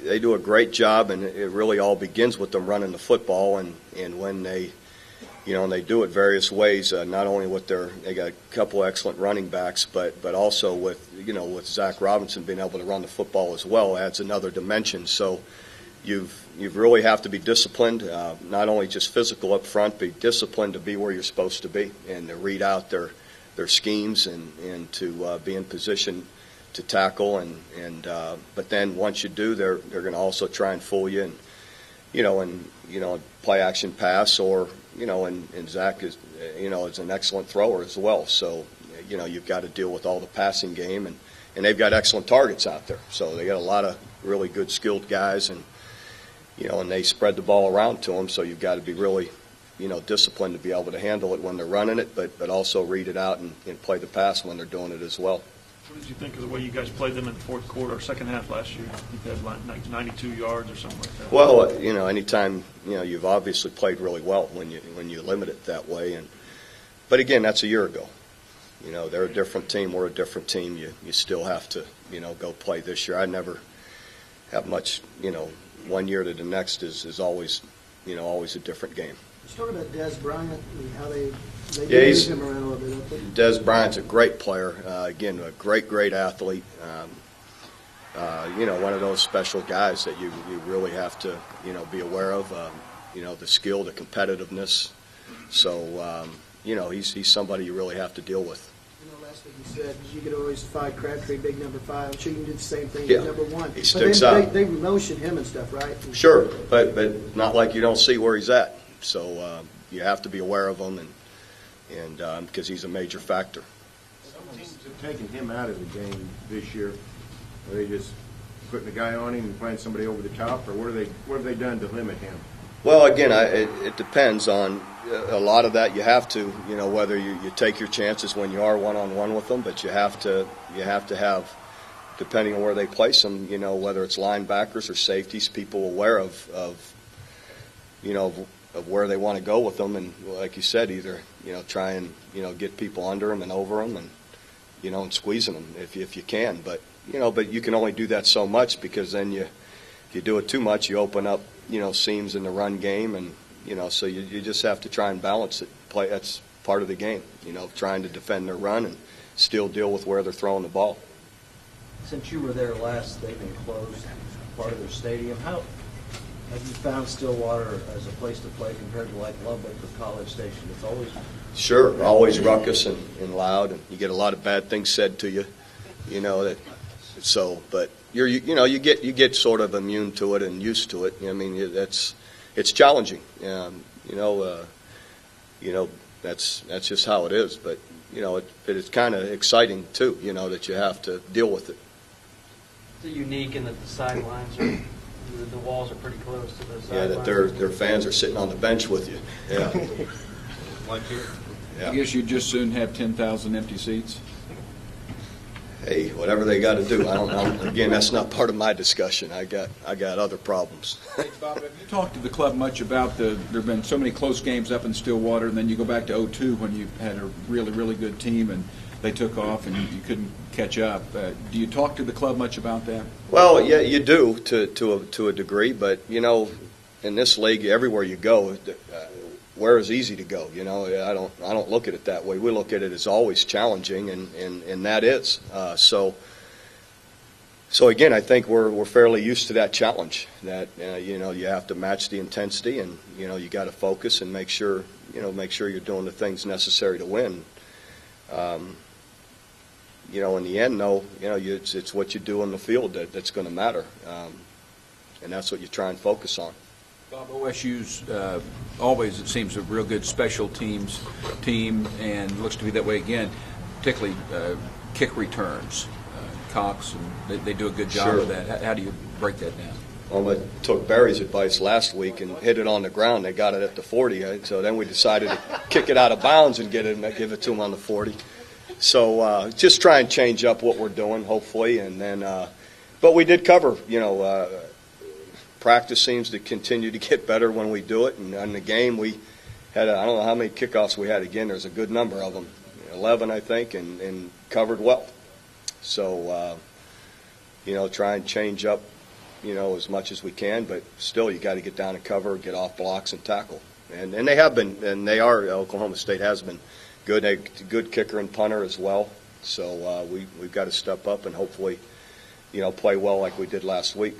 they do a great job, and it really all begins with them running the football, and when they, and they do it various ways. Not only with they got a couple excellent running backs, but also with with Zach Robinson being able to run the football as well adds another dimension. So you really have to be disciplined, not only just physical up front, be disciplined to be where you're supposed to be and to read out their schemes and to be in position to tackle but then once you do, they're going to also try and fool you and play action pass or and Zach is is an excellent thrower as well. So you've got to deal with all the passing game and they've got excellent targets out there. So they got a lot of really good skilled guys and they spread the ball around to them. So you've got to be really disciplined to be able to handle it when they're running it, but also read it out and play the pass when they're doing it as well. What did you think of the way you guys played them in the fourth quarter or second half last year? You had like 92 yards or something like that. Well, anytime you've obviously played really well when you limit it that way, but again, that's a year ago. They're a different team. We're a different team. You still have to go play this year. I never have much. 1 year to the next is always always a different game. Let's talk about Dez Bryant and how they use him around a little bit. Dez Bryant's a great player. Again, a great athlete. One of those special guys that you really have to be aware of. The skill, the competitiveness. So he's somebody you really have to deal with. Last week you said you could always find Crabtree, big number 5. I'm sure you can do the same thing with number 1. He sticks out. They motion him and stuff, right? Sure, but not like you don't see where he's at. So you have to be aware of him and because he's a major factor. Some teams have taken him out of the game this year. Are they just putting the guy on him and playing somebody over the top, or what have they done to limit him? Well, again, it depends on a lot of that. You have to, whether you take your chances when you are one-on-one with them, but you have to have, depending on where they place them, whether it's linebackers or safeties, people aware of where they want to go with them, and like you said, either try and get people under them and over them, and and squeezing them if you can, but you can only do that so much because then if you do it too much, you open up seams in the run game, and so you just have to try and balance it. That's part of the game, trying to defend their run and still deal with where they're throwing the ball. Since you were there last, they've enclosed part of their stadium. How have you found Stillwater as a place to play compared to like Lubbock or College Station? It's always ruckus and loud, and you get a lot of bad things said to you. But you get sort of immune to it and used to it. I mean, it's challenging. That's just how it is. But it's kind of exciting too. That you have to deal with it. It's unique in that the sidelines are. The walls are pretty close to the sidelines. Yeah, that their fans are sitting on the bench with you. Yeah. Like here. Yeah. I guess you'd just soon have 10,000 empty seats. Hey, whatever they got to do. Again, that's not part of my discussion. I got other problems. Hey, Bob, have you talked to the club much about there have been so many close games up in Stillwater, and then you go back to 2002 when you had a really good team and they took off and you couldn't catch up. Do you talk to the club much about that? Well, yeah, you do to a degree, but in this league, everywhere you go, where is easy to go? I don't look at it that way. We look at it as always challenging, and that is so. Again, I think we're fairly used to that challenge. That you have to match the intensity, and you got to focus and make sure you're doing the things necessary to win. In the end, though, it's what you do on the field that's going to matter, and that's what you try and focus on. Bob, OSU's always, it seems, a real good special teams team, and looks to be that way again, particularly kick returns. Cox, and they do a good job of that. How do you break that down? Well, I took Barry's advice last week and hit it on the ground. They got it at the 40, so then we decided to kick it out of bounds and give it to them on the 40. So just try and change up what we're doing, hopefully, and then. But we did cover, practice seems to continue to get better when we do it, and in the game we had I don't know how many kickoffs we had. Again, there's a good number of them, 11 I think, and covered well. So try and change up as much as we can, but still you got to get down and cover, get off blocks and tackle. And they have been, and they are, Oklahoma State has been good. They good kicker and punter as well. So we've got to step up and hopefully, play well like we did last week.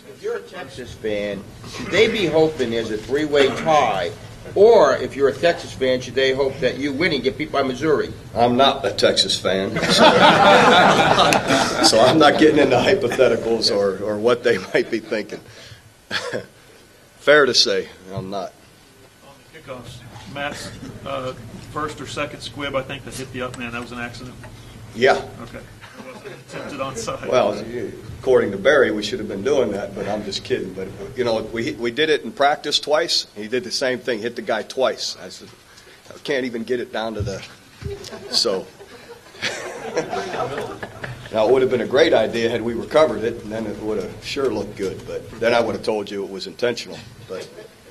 If you're a Texas fan, should they be hoping there's a three-way tie? Or if you're a Texas fan, should they hope that you win and get beat by Missouri? I'm not a Texas fan, so I'm not getting into hypotheticals or what they might be thinking. Fair to say, I'm not. On the kickoffs, Matt's first or second squib, I think, that hit the up man, that was an accident? Yeah. Okay. It wasn't attempted onside. Well, according to Barry, we should have been doing that, but I'm just kidding. But, we did it in practice twice. He did the same thing, hit the guy twice. I said, I can't even get it down to the – so – now, it would have been a great idea had we recovered it, and then it would have sure looked good. But then I would have told you it was intentional. But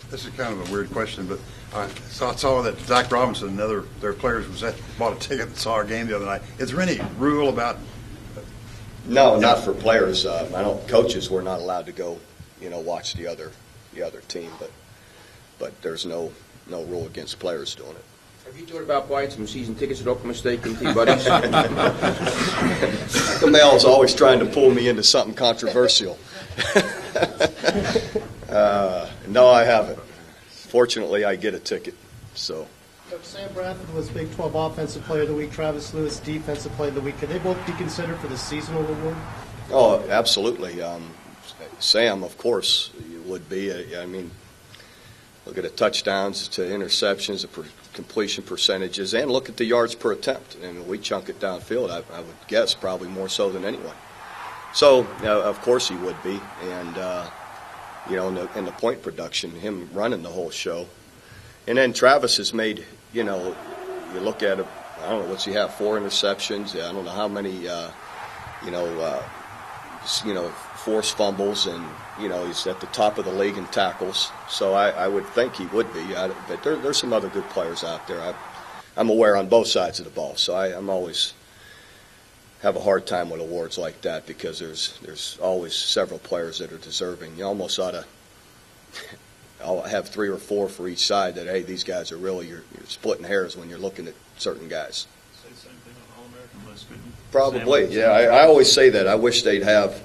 this is kind of a weird question, but I saw that Zach Robinson and their players bought a ticket and saw our game the other night. Is there any rule about? No, not for players. Coaches were not allowed to go, watch the other team. But there's no rule against players doing it. Have you thought about buying some season tickets at Oklahoma State and T-Buddies? Kamel's always trying to pull me into something controversial. No, I haven't. Fortunately, I get a ticket. So. Coach Sam Bradford was Big 12 Offensive Player of the Week. Travis Lewis, Defensive Player of the Week. Could they both be considered for the seasonal award? Oh, absolutely. Sam, of course, would be. Look at the touchdowns to interceptions, the completion percentages, and look at the yards per attempt. We chunk it downfield, I would guess, probably more so than anyone. So, of course he would be. And, in the point production, him running the whole show. And then Travis has made, you look at it, I don't know, what's he have, 4 interceptions? I don't know how many, forced fumbles, and he's at the top of the league in tackles. So I would think he would be. But there's some other good players out there. I'm aware on both sides of the ball. So I'm always have a hard time with awards like that because there's always several players that are deserving. You almost ought to I'll have 3 or 4 for each side that, hey, these guys are really, you're splitting hairs when you're looking at certain guys. Say the same thing on the All-American list, couldn't you? Probably, yeah. I always say that. I wish they'd have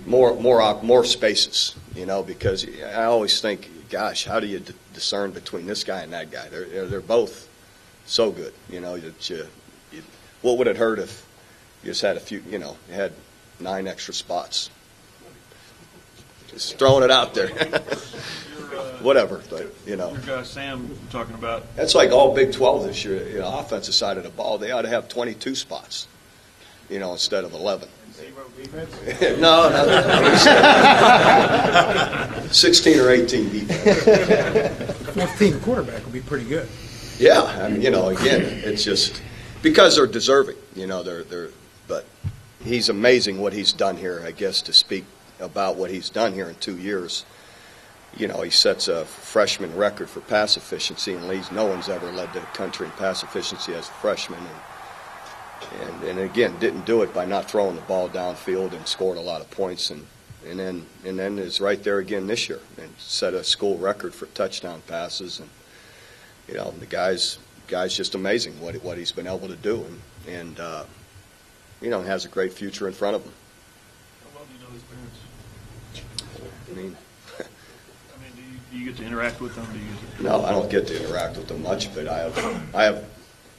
more spaces, because I always think, gosh, how do you discern between this guy and that guy? They're both so good, what would it hurt if you just had a few, you had 9 extra spots? Just throwing it out there. Whatever, but, Your guy Sam talking about. That's like all Big 12 this year, offensive side of the ball. They ought to have 22 spots, instead of 11. No. 16 or 18 defense. 14 quarterback would be pretty good. Yeah, again, it's just because they're deserving, but he's amazing what he's done here, I guess, to speak about what he's done here in 2 years. He sets a freshman record for pass efficiency, and no one's ever led the country in pass efficiency as a freshman. And again, didn't do it by not throwing the ball downfield and scored a lot of points, and then is right there again this year and set a school record for touchdown passes. And the guy's just amazing what he's been able to do, and has a great future in front of him. How well do you know his parents? I mean, do you get to interact with them? No, I don't get to interact with them much, but I have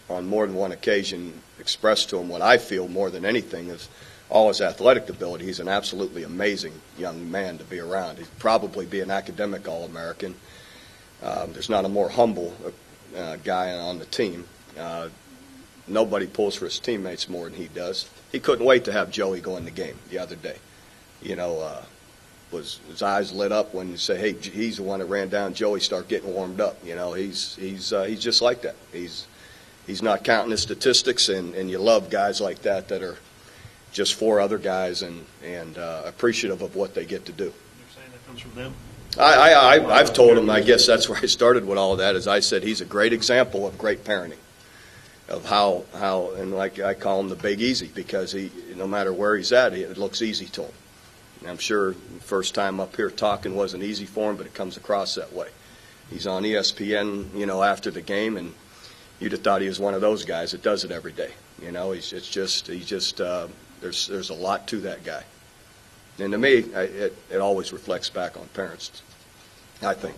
on more than one occasion expressed to him what I feel more than anything is all his athletic ability. He's an absolutely amazing young man to be around. He'd probably be an academic All-American. There's not a more humble guy on the team. Nobody pulls for his teammates more than he does. He couldn't wait to have Joey go in the game the other day. Was his eyes lit up when you say, "Hey, he's the one that ran down Joey, start getting warmed up." He's just like that. He's not counting his statistics, and you love guys like that are just for other guys and appreciative of what they get to do. You're saying that comes from them? I've told him, I guess that's where I started with all of that, is I said he's a great example of great parenting, of how and like I call him the Big Easy, because he, no matter where he's at, it looks easy to him. I'm sure the first time up here talking wasn't easy for him, but it comes across that way. He's on ESPN, after the game, and you'd have thought he was one of those guys that does it every day. There's a lot to that guy. And to me, it always reflects back on parents, I think.